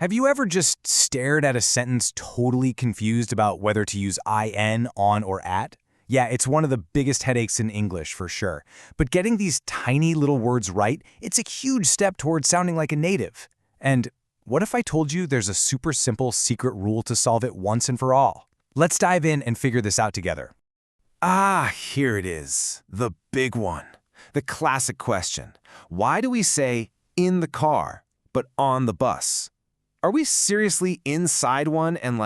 Have you ever just stared at a sentence totally confused about whether to use in, on, or at? Yeah, it's one of the biggest headaches in English for sure. But getting these tiny little words right, it's a huge step towards sounding like a native. And what if I told you there's a super simple secret rule to solve it once and for all? Let's dive in and figure this out together. Here it is, the big one. The classic question. Why do we say in the car, but on the bus? Are we seriously inside one and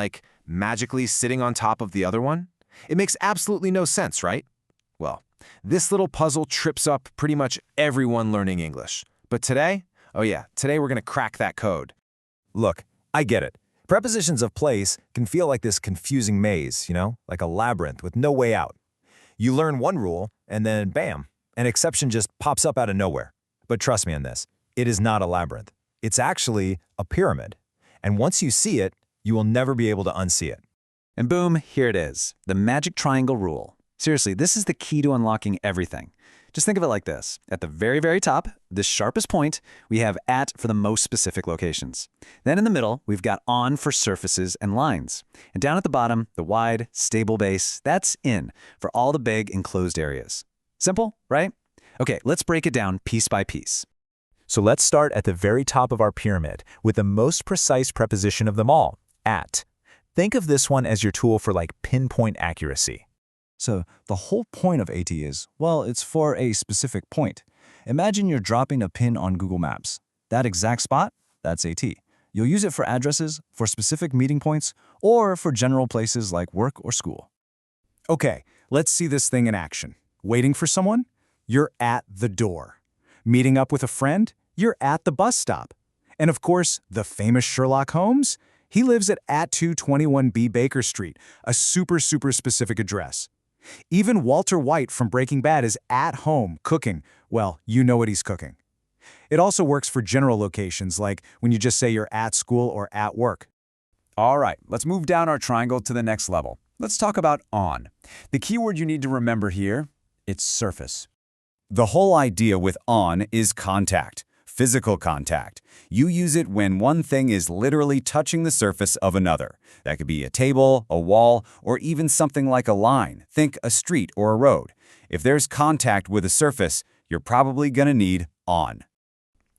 magically sitting on top of the other one? It makes absolutely no sense, right? Well, this little puzzle trips up pretty much everyone learning English. But today, today we're going to crack that code. Look, I get it. Prepositions of place can feel like this confusing maze, like a labyrinth with no way out. You learn one rule, and then bam, an exception just pops up out of nowhere. But trust me on this, it is not a labyrinth. It's actually a pyramid. And once you see it, you will never be able to unsee it. And boom, here it is, the magic triangle rule. Seriously, this is the key to unlocking everything. Just think of it like this. At the very, very top, the sharpest point, we have at for the most specific locations. Then in the middle, we've got on for surfaces and lines. And down at the bottom, the wide, stable base, that's in for all the big enclosed areas. Simple, right? Okay, let's break it down piece by piece. So let's start at the very top of our pyramid with the most precise preposition of them all, at. Think of this one as your tool for pinpoint accuracy. So the whole point of AT is, well, it's for a specific point. Imagine you're dropping a pin on Google Maps. That exact spot, that's AT. You'll use it for addresses, for specific meeting points, or for general places like work or school. Okay, let's see this thing in action. Waiting for someone? You're at the door. Meeting up with a friend? You're at the bus stop. And of course, the famous Sherlock Holmes? He lives at 221B Baker Street, a super specific address. Even Walter White from Breaking Bad is at home cooking. Well, you know what he's cooking. It also works for general locations, like when you just say you're at school or at work. All right, let's move down our triangle to the next level. Let's talk about on. The key word you need to remember here, it's surface. The whole idea with on is contact, physical contact. You use it when one thing is literally touching the surface of another. That could be a table, a wall, or even something like a line. Think a street or a road. If there's contact with a surface, you're probably going to need on.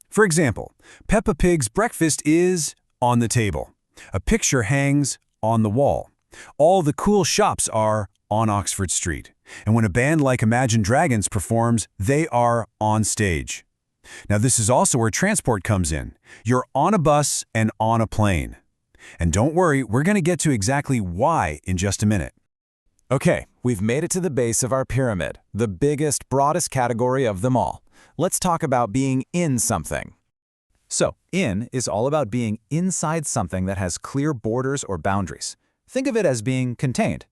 For example, Peppa Pig's breakfast is on the table. A picture hangs on the wall. All the cool shops are on Oxford Street. And when a band like Imagine Dragons performs, they are on stage. Now this is also where transport comes in. You're on a bus and on a plane. And don't worry, we're going to get to exactly why in just a minute. Okay, we've made it to the base of our pyramid, the biggest, broadest category of them all. Let's talk about being in something. So, in is all about being inside something that has clear borders or boundaries. Think of it as being contained.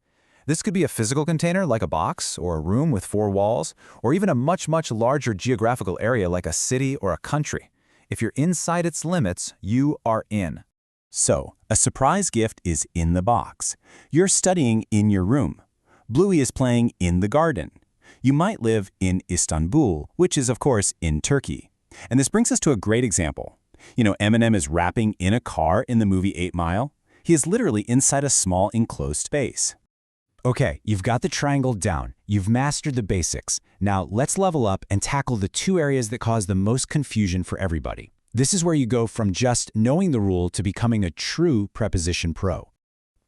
This could be a physical container like a box or a room with 4 walls, or even a much larger geographical area like a city or a country. If you're inside its limits, you are in. So, a surprise gift is in the box. You're studying in your room. Bluey is playing in the garden. You might live in Istanbul, which is, of course, in Turkey. And this brings us to a great example. Eminem is rapping in a car in the movie 8 Mile. He is literally inside a small enclosed space. Okay, you've got the triangle down. You've mastered the basics. Now let's level up and tackle the 2 areas that cause the most confusion for everybody. This is where you go from just knowing the rule to becoming a true preposition pro.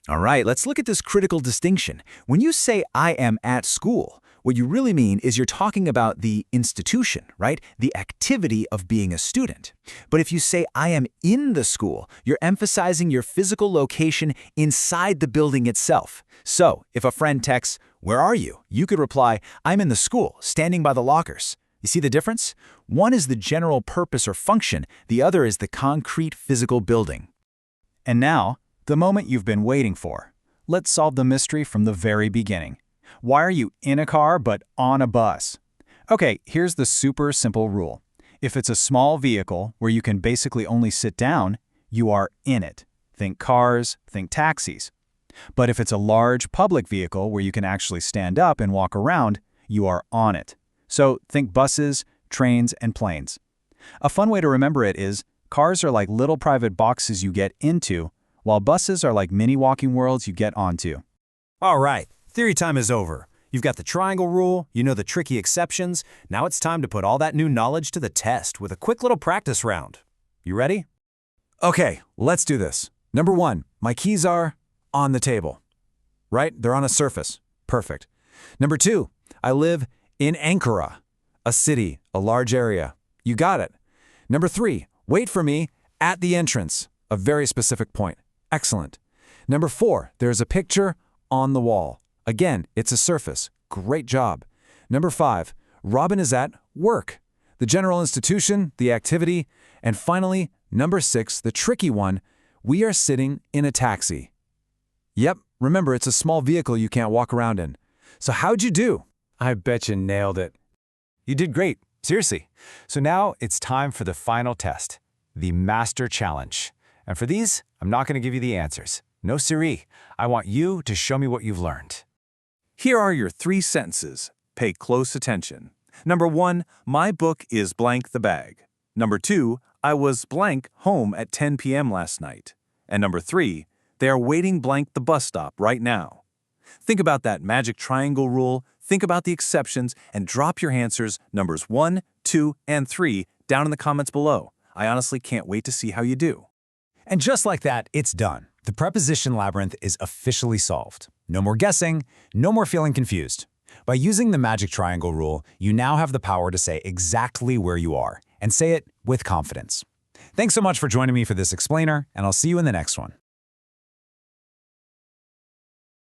All right, let's look at this critical distinction. When you say I am at school, what you really mean is you're talking about the institution, right? The activity of being a student. But if you say I am in the school, you're emphasizing your physical location inside the building itself. So if a friend texts, "Where are you?" you could reply, "I'm in the school, standing by the lockers." You see the difference? One is the general purpose or function, the other is the concrete physical building. And now, the moment you've been waiting for. Let's solve the mystery from the very beginning. Why are you in a car but on a bus? Okay, here's the super simple rule. If it's a small vehicle where you can basically only sit down, you are in it. Think cars, think taxis. But if it's a large public vehicle where you can actually stand up and walk around, you are on it. So think buses, trains, and planes. A fun way to remember it is Cars are like little private boxes you get into, while buses are like mini walking worlds you get onto. All right, theory time is over. You've got the triangle rule, you know the tricky exceptions. Now it's time to put all that new knowledge to the test with a quick little practice round. You ready? Okay, let's do this. Number 1, my keys are on the table. Right? They're on a surface. Perfect. Number 2, I live in Ankara, a city, a large area. You got it. Number 3, wait for me at the entrance, a very specific point. Excellent. Number 4, there's a picture on the wall. Again, it's a surface. Great job. Number 5, Robin is at work. The general institution, the activity. And finally, number 6, the tricky one, we are sitting in a taxi. Yep, remember it's a small vehicle you can't walk around in. So how'd you do? I bet you nailed it. You did great, seriously. So now it's time for the final test, the Master Challenge. And for these, I'm not going to give you the answers. No siree. I want you to show me what you've learned. Here are your 3 sentences. Pay close attention. Number 1, my book is blank the bag. Number 2, I was blank home at 10 p.m. last night. And number 3, they are waiting blank the bus stop right now. Think about that magic triangle rule, think about the exceptions, and drop your answers, numbers 1, 2, and 3, down in the comments below. I honestly can't wait to see how you do. And just like that, it's done. The preposition labyrinth is officially solved. No more guessing, no more feeling confused. By using the magic triangle rule, you now have the power to say exactly where you are, and say it with confidence. Thanks so much for joining me for this explainer, and I'll see you in the next one.